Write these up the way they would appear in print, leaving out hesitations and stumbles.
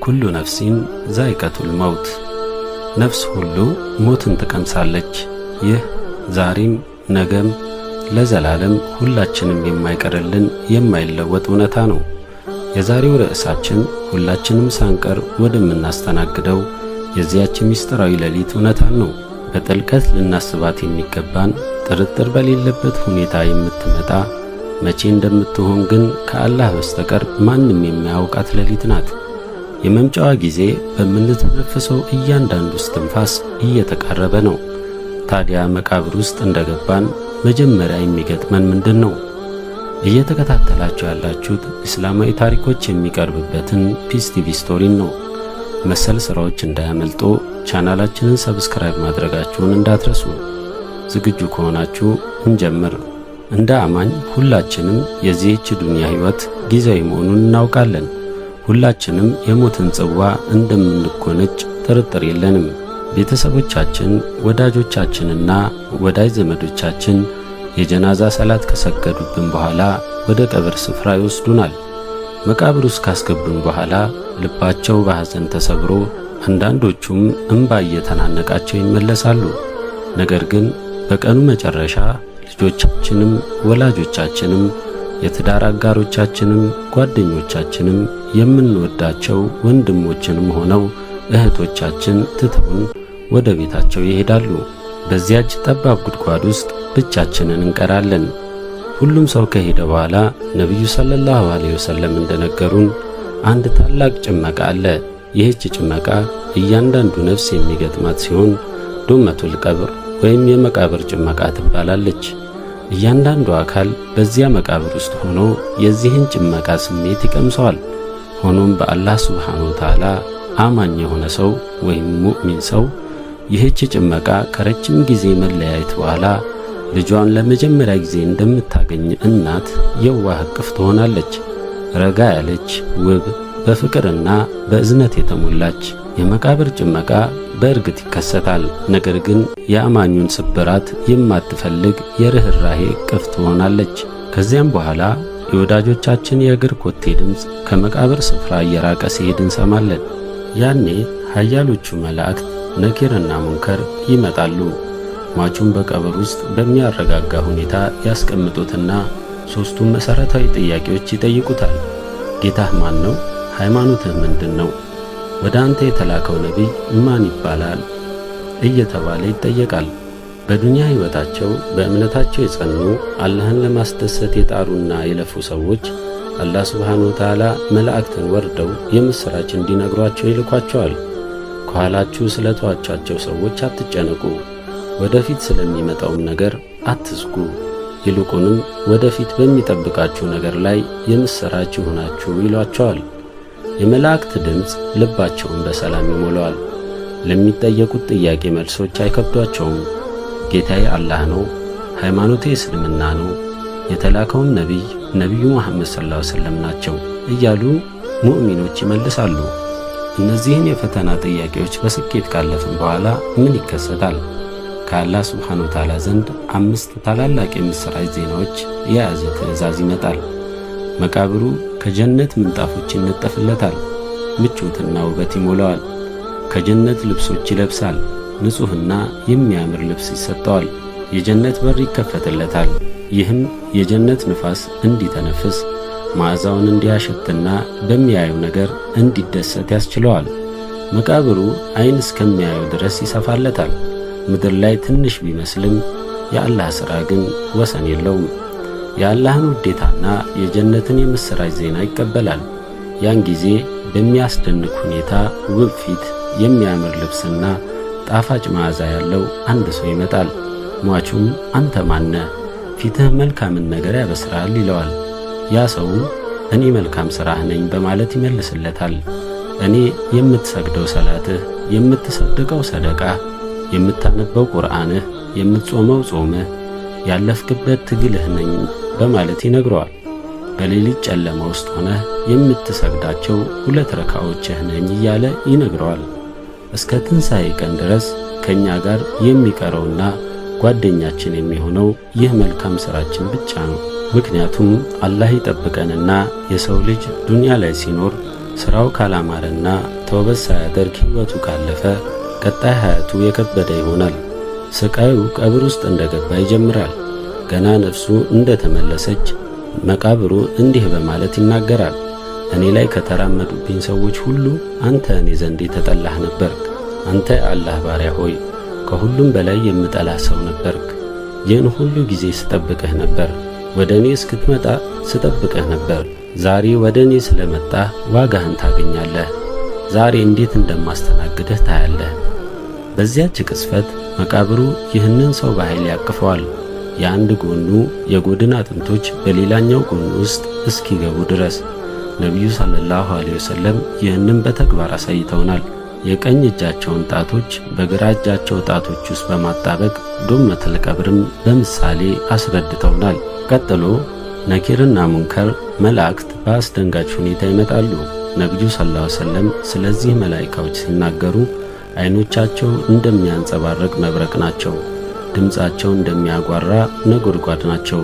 ኩሉ ነፍሲን ዛኢቀቱል መውት ነፍስ ሁሉ ሞትን ትቀምሳለች። ይህ ዛሬም ነገም ለዘላለም ሁላችንም የማይቀርልን የማይለወጥ እውነታ ነው። የዛሬው ርዕሳችን ሁላችንም ሳንቀር ወደምናስተናግደው የዚያች ምስጢራዊ ሌሊት እውነታን ነው። በጥልቀት ልናስባት የሚገባን ጥርጥር በሌለበት ሁኔታ የምትመጣ መቼ እንደምትሆን ግን ከአላህ በስተቀር ማንም የማያውቃት ሌሊት ናት። የመምጫዋ ጊዜ በምንተነፍሰው እያንዳንዱ እስትንፋስ እየተቃረበ ነው። ታዲያ መቃብር ውስጥ እንደገባን መጀመሪያ የሚገጥመን ምንድን ነው? እየተከታተላችሁ ያላችሁት እስላማዊ ታሪኮች የሚቀርብበትን ፒስ ቲቪ ስቶሪን ነው። መሰል ስራዎች እንዳያመልጡ ቻናላችንን ሰብስክራይብ ማድረጋችሁን እንዳትረሱ። ዝግጁ ከሆናችሁ እንጀምር። እንደ አማኝ ሁላችንም የዚህች ዱንያ ህይወት ጊዜያዊ መሆኑን እናውቃለን። ሁላችንም የሞትን ጽዋ እንደምንኮነጭ ጥርጥር የለንም። ቤተሰቦቻችን፣ ወዳጆቻችንና ወዳጅ ዘመዶቻችን የጀናዛ ሰላት ከሰገዱብን በኋላ ወደ ቀብር ስፍራ ይወስዱናል። መቃብር ውስጥ ካስገቡን በኋላ ልባቸው በሐዘን ተሰብሮ አንዳንዶቹም እንባ እየተናነቃቸው ይመለሳሉ። ነገር ግን በቀኑ መጨረሻ ልጆቻችንም ወላጆቻችንም የትዳር አጋሮቻችንም ጓደኞቻችንም የምንወዳቸው ወንድሞችንም ሆነው እህቶቻችን ትተውን ወደ ቤታቸው ይሄዳሉ። በዚያች ጠባብ ጉድጓድ ውስጥ ብቻችንን እንቀራለን። ሁሉም ሰው ከሄደ በኋላ ነብዩ ሰለላሁ ዐለይሂ ወሰለም እንደነገሩን አንድ ታላቅ ጭመቃ አለ። ይህች ጭመቃ እያንዳንዱ ነፍስ የሚገጥማት ሲሆን ዱመቱል ቀብር ወይም የመቃብር ጭመቃ ትባላለች። እያንዳንዱ አካል በዚያ መቃብር ውስጥ ሆኖ የዚህን ጭመቃ ስሜት ይቀምሰዋል። ሆኖም በአላህ ሱብሓነሁ ወተዓላ አማኝ የሆነ ሰው ወይም ሙእሚን ሰው ይህች ጭመቃ ከረጅም ጊዜ መለያየት በኋላ ልጇን ለመጀመሪያ ጊዜ እንደምታገኝ እናት የዋህ እቅፍ ትሆናለች። ረጋ ያለች ውብ፣ በፍቅርና በእዝነት የተሞላች የመቃብር ጭመቃ በእርግጥ ይከሰታል። ነገር ግን የአማኙን ስብራት የማትፈልግ የርህራሄ እቅፍ ትሆናለች። ከዚያም በኋላ የወዳጆቻችን የእግር ኮቴ ድምፅ ከመቃብር ስፍራ እየራቀ ሲሄድ እንሰማለን። ያኔ ኃያሎቹ መላእክት ነኪርና ሙንከር ይመጣሉ። ሟቹን በቀብር ውስጥ በሚያረጋጋ ሁኔታ ያስቀምጡትና ሦስቱም መሠረታዊ ጥያቄዎች ይጠይቁታል። ጌታህ ማን ነው? ሃይማኖትህ ምንድን ነው? ወደ አንተ የተላከው ነቢይ ማን ይባላል? እየተባለ ይጠየቃል። በዱንያ ሕይወታቸው በእምነታቸው የጸኑ አላህን ለማስደሰት የጣሩና የለፉ ሰዎች አላህ ሱብሓነሁ ወተዓላ መላእክትን ወርደው የምሥራች እንዲነግሯቸው ይልኳቸዋል። ከኋላችሁ ስለተዋቻቸው ሰዎች አትጨነቁ፣ ወደፊት ስለሚመጣውም ነገር አትስጉ፣ ይልቁንም ወደፊት በሚጠብቃችሁ ነገር ላይ የምሥራች ይሁናችሁ ይሏቸዋል። የመላእክት ድምፅ ልባቸውን በሰላም ይሞላዋል። ለሚጠየቁት ጥያቄ መልሶች አይከብዷቸውም። ጌታዬ አላህ ነው፣ ሃይማኖቴ እስልምና ነው፣ የተላከውም ነቢዩ መሐመድ ሰለላሁ ዐለይሂ ወሰለም ናቸው እያሉ ሙእሚኖች ይመልሳሉ። እነዚህን የፈተና ጥያቄዎች በስኬት ካለፍን በኋላ ምን ይከሰታል? ከአላህ ሱብሓነሁ ወተዓላ ዘንድ 5 ታላላቅ የምሥራች ዜናዎች የያዘ ትእዛዝ ይመጣል። መቃብሩ ከጀነት ምንጣፎች ይነጠፍለታል፣ ምቾትና ውበት ይሞላዋል። ከጀነት ልብሶች ይለብሳል፣ ንጹሕና የሚያምር ልብስ ይሰጠዋል። የጀነት በር ይከፈትለታል። ይህም የጀነት ንፋስ እንዲተነፍስ መዓዛውን እንዲያሸትና በሚያየው ነገር እንዲደሰት ያስችለዋል። መቃብሩ ዓይን እስከሚያየው ድረስ ይሰፋለታል። ምድር ላይ ትንሽ ቢመስልም የአላህ ሥራ ግን ወሰን የለውም። የአላህን ውዴታና የጀነትን የምሥራች ዜና ይቀበላል። ያን ጊዜ በሚያስደንቅ ሁኔታ ውብ ፊት፣ የሚያምር ልብስና ጣፋጭ መዓዛ ያለው አንድ ሰው ይመጣል። ሟቹም አንተ ማነህ? ፊትህ መልካምን ነገር ያበስራል ይለዋል። ያ ሰው እኔ መልካም ሥራህ ነኝ በማለት ይመልስለታል። እኔ የምትሰግደው ሰላትህ፣ የምትሰድቀው ሰደቃህ፣ የምታነበው ቁርአንህ፣ የምትጾመው ጾምህ፣ ያለፍክበት ትግልህ ነኝ በማለት ይነግረዋል። በሌሊት ጨለማ ውስጥ ሆነህ የምትሰግዳቸው 2 ረካዎችህ ነኝ እያለ ይነግረዋል። እስከ ትንሣኤ ቀን ድረስ ከእኛ ጋር የሚቀረውና ጓደኛችን የሚሆነው ይህ መልካም ሥራችን ብቻ ነው። ምክንያቱም አላህ ይጠብቀንና የሰው ልጅ ዱንያ ላይ ሲኖር ስራው ካላማረና ተውበት ሳያደርግ ሕይወቱ ካለፈ ቀጣይ ሀያቱ የከበደ ይሆናል። ስቃዩ ቀብር ውስጥ እንደገባ ይጀምራል። ገና ነፍሱ እንደተመለሰች መቃብሩ እንዲህ በማለት ይናገራል። እኔ ላይ ከተራመዱብኝ ሰዎች ሁሉ አንተ እኔ ዘንድ የተጠላህ ነበርክ። አንተ የአላህ ባሪያ ሆይ ከሁሉም በላይ የምጠላህ ሰው ነበርክ። ይህን ሁሉ ጊዜ ስጠብቅህ ነበር። ወደ እኔ እስክትመጣ ስጠብቅህ ነበር። ዛሬ ወደ እኔ ስለመጣህ ዋጋህን ታገኛለህ። ዛሬ እንዴት እንደማስተናግድህ ታያለህ። በዚያች ቅስፈት መቃብሩ ይህንን ሰው በኃይል ያቅፈዋል። የአንድ ጎኑ የጎድን አጥንቶች በሌላኛው ጎኑ ውስጥ እስኪገቡ ድረስ። ነቢዩ ሰለላሁ ዐለይሂ ወሰለም ይህንን በተግባር አሳይተውናል። የቀኝ እጃቸውን ጣቶች በግራ እጃቸው ጣቶች ውስጥ በማጣበቅ ዶመተል ቀብርም በምሳሌ አስረድተውናል። ቀጥሎ ነኪርና ሙንከር መላእክት በአስደንጋጭ ሁኔታ ይመጣሉ። ነቢዩ ሰለላሁ ዐለይሂ ወሰለም ስለዚህ መላእክቶች ሲናገሩ አይኖቻቸው እንደሚያንጸባርቅ መብረቅ ናቸው። ድምፃቸው እንደሚያጓራ ነጎድጓድ ናቸው።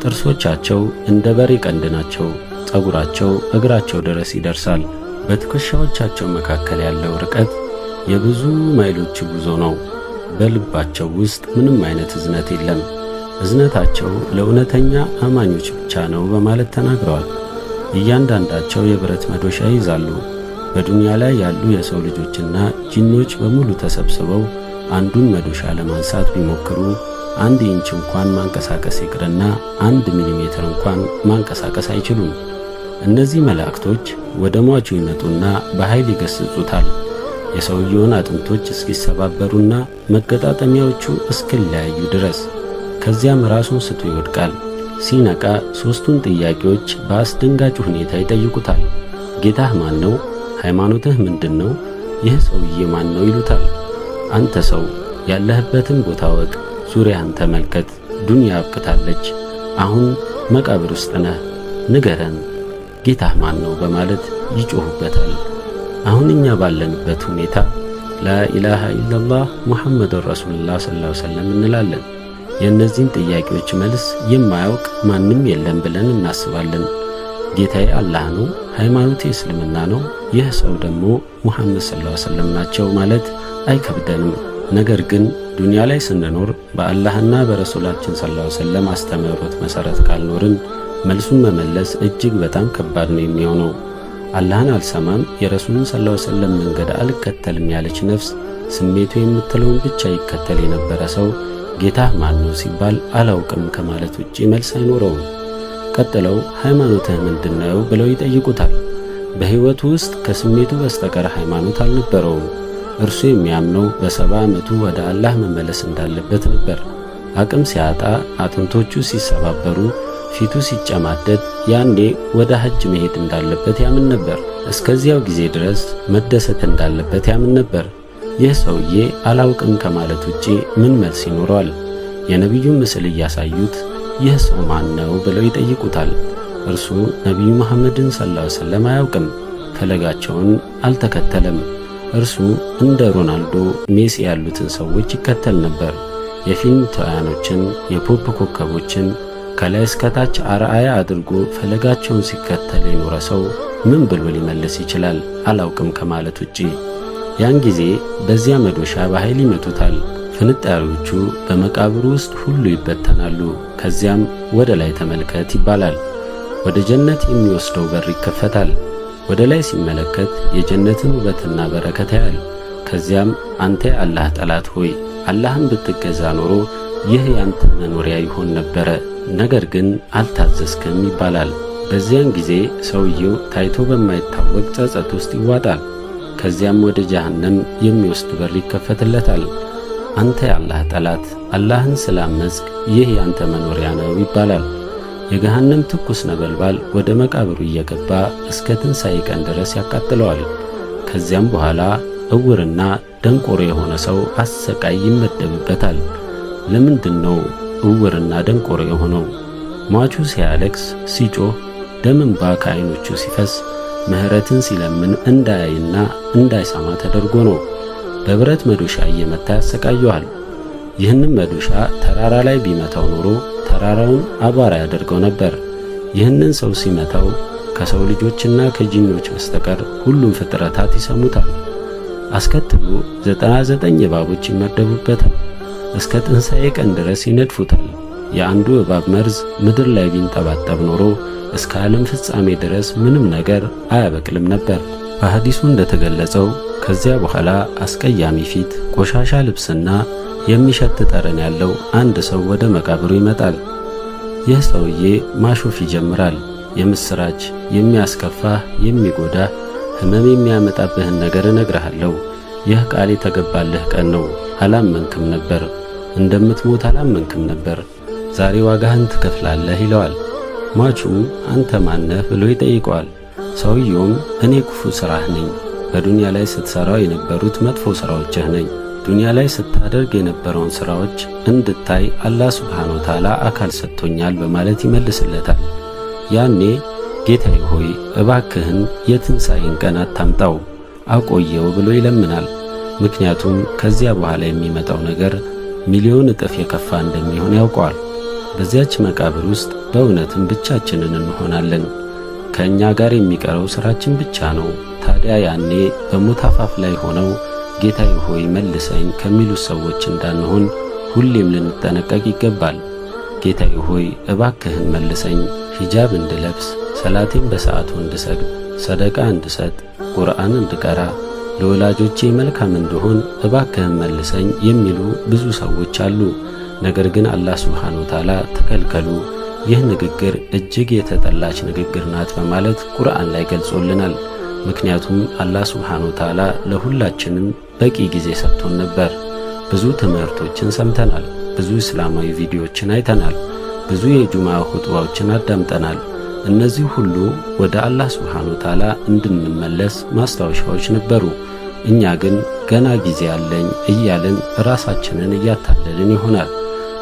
ጥርሶቻቸው እንደ በሬ ቀንድ ናቸው። ጸጉራቸው እግራቸው ድረስ ይደርሳል። በትከሻዎቻቸው መካከል ያለው ርቀት የብዙ ማይሎች ጉዞ ነው። በልባቸው ውስጥ ምንም አይነት እዝነት የለም። እዝነታቸው ለእውነተኛ አማኞች ብቻ ነው በማለት ተናግረዋል። እያንዳንዳቸው የብረት መዶሻ ይይዛሉ። በዱንያ ላይ ያሉ የሰው ልጆችና ጂኖች በሙሉ ተሰብስበው አንዱን መዶሻ ለማንሳት ቢሞክሩ 1 ኢንች እንኳን ማንቀሳቀስ ይቅርና 1 ሚሊሜትር እንኳን ማንቀሳቀስ አይችሉም። እነዚህ መላእክቶች ወደ ሟቹ ይመጡና በኃይል ይገስጹታል። የሰውየውን አጥንቶች እስኪሰባበሩና መገጣጠሚያዎቹ እስኪለያዩ ድረስ። ከዚያም ራሱን ስቶ ይወድቃል። ሲነቃ 3ቱን ጥያቄዎች በአስደንጋጭ ሁኔታ ይጠይቁታል። ጌታህ ማን ነው? ሃይማኖትህ ምንድነው? ይህ ሰውዬ ማን ነው? ይሉታል። አንተ ሰው ያለህበትን ቦታ ወቅ፣ ዙሪያህን ተመልከት። ዱንያ አብቅታለች። አሁን መቃብር ውስጥ ነህ። ንገረን ጌታህ ማን ነው? በማለት ይጮሁበታል። አሁን እኛ ባለንበት ሁኔታ ላኢላሃ ኢላላህ ሙሐመዱር ረሱሉላህ ሰለላሁ ዐለይሂ ወሰለም እንላለን። የእነዚህን ጥያቄዎች መልስ የማያውቅ ማንም የለም ብለን እናስባለን። ጌታዬ አላህ ነው፣ ሃይማኖቴ እስልምና ነው፣ ይህ ሰው ደግሞ ሙሐመድ ሰለላሁ ዐለይሂ ወሰለም ናቸው ማለት አይከብደንም። ነገር ግን ዱንያ ላይ ስንኖር በአላህና በረሱላችን ሰለላሁ ዐለይሂ ወሰለም አስተምህሮት መሰረት ካልኖርን መልሱን መመለስ እጅግ በጣም ከባድ ነው የሚሆነው። አላህን አልሰማም፣ የረሱልን ሰለላሁ ዐለይሂ ወሰለም መንገድ አልከተልም ያለች ነፍስ ስሜቱ የምትለውን ብቻ ይከተል የነበረ ሰው ጌታህ ማን ነው ሲባል አላውቅም ከማለት ውጪ መልስ አይኖረውም። ቀጥለው ሃይማኖትህ ምንድነው ብለው ይጠይቁታል። በሕይወቱ ውስጥ ከስሜቱ በስተቀር ሃይማኖት አልነበረውም። እርሱ የሚያምነው በ70 ዓመቱ ወደ አላህ መመለስ እንዳለበት ነበር። አቅም ሲያጣ፣ አጥንቶቹ ሲሰባበሩ፣ ፊቱ ሲጨማደድ ያኔ ወደ ሐጅ መሄድ እንዳለበት ያምን ነበር። እስከዚያው ጊዜ ድረስ መደሰት እንዳለበት ያምን ነበር። ይህ ሰውዬ አላውቅም ከማለት ውጪ ምን መልስ ይኖረዋል? የነቢዩን ምስል እያሳዩት ይህ ሰው ማን ነው ብለው ይጠይቁታል። እርሱ ነቢዩ መሐመድን ሰለላሁ ዐለይሂ ወሰለም አያውቅም፣ ፈለጋቸውን አልተከተለም። እርሱ እንደ ሮናልዶ፣ ሜሲ ያሉትን ሰዎች ይከተል ነበር። የፊልም ተዋናዮችን፣ የፖፕ ኮከቦችን ከላይ እስከታች አርአያ አድርጎ ፈለጋቸውን ሲከተል የኖረ ሰው ምን ብሎ ሊመልስ ይችላል? አላውቅም ከማለት ውጪ። ያን ጊዜ በዚያ መዶሻ በኃይል ይመቱታል። ፍንጣሪዎቹ በመቃብሩ ውስጥ ሁሉ ይበተናሉ። ከዚያም ወደ ላይ ተመልከት ይባላል። ወደ ጀነት የሚወስደው በር ይከፈታል። ወደ ላይ ሲመለከት የጀነትን ውበትና በረከት ያያል። ከዚያም አንተ የአላህ ጠላት ሆይ አላህን ብትገዛ ኖሮ ይህ ያንተ መኖሪያ ይሆን ነበረ፣ ነገር ግን አልታዘዝክም ይባላል። በዚያን ጊዜ ሰውየው ታይቶ በማይታወቅ ጸጸት ውስጥ ይዋጣል። ከዚያም ወደ ጀሃነም የሚወስድ በር ይከፈትለታል። አንተ የአላህ ጠላት አላህን ስላመጽክ ይህ ያንተ መኖሪያ ነው ይባላል። የገሃነም ትኩስ ነበልባል ወደ መቃብሩ እየገባ እስከ ትንሣኤ ቀን ድረስ ያቃጥለዋል። ከዚያም በኋላ እውርና ደንቆሮ የሆነ ሰው አሰቃይ ይመደብበታል። ለምንድን ነው እውርና ደንቆሮ የሆነው? ሟቹ ሲያለቅስ፣ ሲጮህ፣ ደም እንባ ከዓይኖቹ ሲፈስ ምህረትን ሲለምን እንዳያይና እንዳይሰማ ተደርጎ ነው። በብረት መዶሻ እየመታ ያሰቃየዋል። ይህንን መዶሻ ተራራ ላይ ቢመታው ኖሮ ተራራውን አቧራ ያደርገው ነበር። ይህንን ሰው ሲመታው ከሰው ልጆችና ከጂኖች በስተቀር ሁሉም ፍጥረታት ይሰሙታል። አስከትሎ 99 እባቦች ይመደቡበታል። እስከ ትንሣኤ ቀን ድረስ ይነድፉታል። የአንዱ እባብ መርዝ ምድር ላይ ቢንጠባጠብ ኖሮ እስከ ዓለም ፍጻሜ ድረስ ምንም ነገር አያበቅልም ነበር። በሐዲሱ እንደተገለጸው ከዚያ በኋላ አስቀያሚ ፊት፣ ቆሻሻ ልብስና የሚሸት ጠረን ያለው አንድ ሰው ወደ መቃብሩ ይመጣል። ይህ ሰውዬ ማሾፍ ይጀምራል። የምስራች፣ የሚያስከፋህ፣ የሚጎዳህ፣ ሕመም የሚያመጣብህን ነገር እነግርሃለሁ። ይህ ቃል የተገባልህ ቀን ነው። አላመንክም ነበር። እንደምትሞት አላመንክም ነበር። ዛሬ ዋጋህን ትከፍላለህ ይለዋል። ሟቹም አንተ ማነህ ብሎ ይጠይቀዋል። ሰውየውም እኔ ክፉ ሥራህ ነኝ፣ በዱንያ ላይ ስትሠራው የነበሩት መጥፎ ሥራዎችህ ነኝ። ዱንያ ላይ ስታደርግ የነበረውን ሥራዎች እንድታይ አላህ ሱብሓነሁ ወተዓላ አካል ሰጥቶኛል በማለት ይመልስለታል። ያኔ ጌታዬ ሆይ እባክህን የትንሣኤን ቀን አታምጣው፣ አቆየው ብሎ ይለምናል። ምክንያቱም ከዚያ በኋላ የሚመጣው ነገር ሚሊዮን እጥፍ የከፋ እንደሚሆን ያውቀዋል። በዚያች መቃብር ውስጥ በእውነትም ብቻችንን እንሆናለን። ከእኛ ጋር የሚቀረው ሥራችን ብቻ ነው። ታዲያ ያኔ በሞት አፋፍ ላይ ሆነው ጌታዬ ሆይ መልሰኝ ከሚሉት ሰዎች እንዳንሆን ሁሌም ልንጠነቀቅ ይገባል። ጌታዬ ሆይ እባክህን መልሰኝ፣ ሂጃብ እንድለብስ፣ ሰላቴን በሰዓቱ እንድሰግድ፣ ሰደቃ እንድሰጥ፣ ቁርአን እንድቀራ፣ ለወላጆቼ መልካም እንድሆን እባክህን መልሰኝ የሚሉ ብዙ ሰዎች አሉ። ነገር ግን አላህ ሱብሓነሁ ወተዓላ ተከልከሉ፣ ይህ ንግግር እጅግ የተጠላች ንግግር ናት በማለት ቁርአን ላይ ገልጾልናል። ምክንያቱም አላህ ሱብሓነሁ ወተዓላ ለሁላችንም በቂ ጊዜ ሰጥቶን ነበር። ብዙ ትምህርቶችን ሰምተናል። ብዙ እስላማዊ ቪዲዮዎችን አይተናል። ብዙ የጁምዓ ኹጥባዎችን አዳምጠናል። እነዚህ ሁሉ ወደ አላህ ሱብሓነሁ ወተዓላ እንድንመለስ ማስታወሻዎች ነበሩ። እኛ ግን ገና ጊዜ አለኝ እያልን ራሳችንን እያታለልን ይሆናል።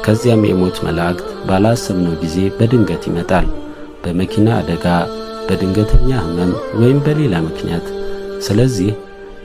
ከዚያም የሞት መላእክት ባላሰብነው ጊዜ በድንገት ይመጣል። በመኪና አደጋ፣ በድንገተኛ ሕመም ወይም በሌላ ምክንያት። ስለዚህ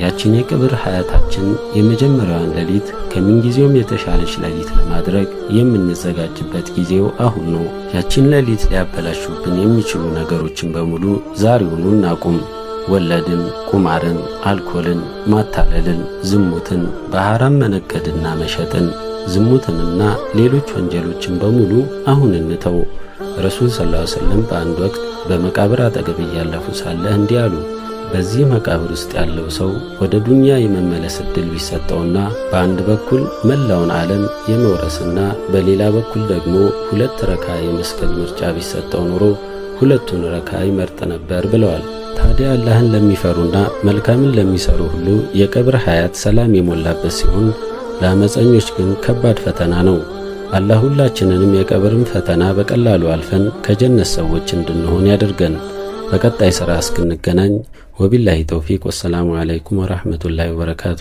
ያቺን የቅብር ሐያታችን የመጀመሪያዋን ሌሊት ከምንጊዜውም የተሻለች ሌሊት ለማድረግ የምንዘጋጅበት ጊዜው አሁን ነው። ያቺን ሌሊት ሊያበላሹብን የሚችሉ ነገሮችን በሙሉ ዛሬውኑ እናቁም። ወለድን፣ ቁማርን፣ አልኮልን፣ ማታለልን፣ ዝሙትን፣ በሐራም መነገድና መሸጥን፣ ዝሙትንና ሌሎች ወንጀሎችን በሙሉ አሁን እንተው። ረሱል ሰለላሁ ዐለይሂ ወሰለም በአንድ ወቅት በመቃብር አጠገብ እያለፉ ሳለ እንዲህ አሉ። በዚህ መቃብር ውስጥ ያለው ሰው ወደ ዱንያ የመመለስ ዕድል ቢሰጠውና በአንድ በኩል መላውን ዓለም የመውረስና በሌላ በኩል ደግሞ 2 ረካ የመስገድ ምርጫ ቢሰጠው ኖሮ 2ቱን ረካ ይመርጥ ነበር ብለዋል። ታዲያ አላህን ለሚፈሩና መልካምን ለሚሰሩ ሁሉ የቀብር ሐያት ሰላም የሞላበት ሲሆን ለአመፀኞች ግን ከባድ ፈተና ነው። አላህ ሁላችንንም የቀብርን ፈተና በቀላሉ አልፈን ከጀነት ሰዎች እንድንሆን ያድርገን። በቀጣይ ሥራ እስክንገናኝ ወቢላሂ ተውፊቅ ወሰላሙ ዐለይኩም ወራህመቱላሂ ወበረካቱ።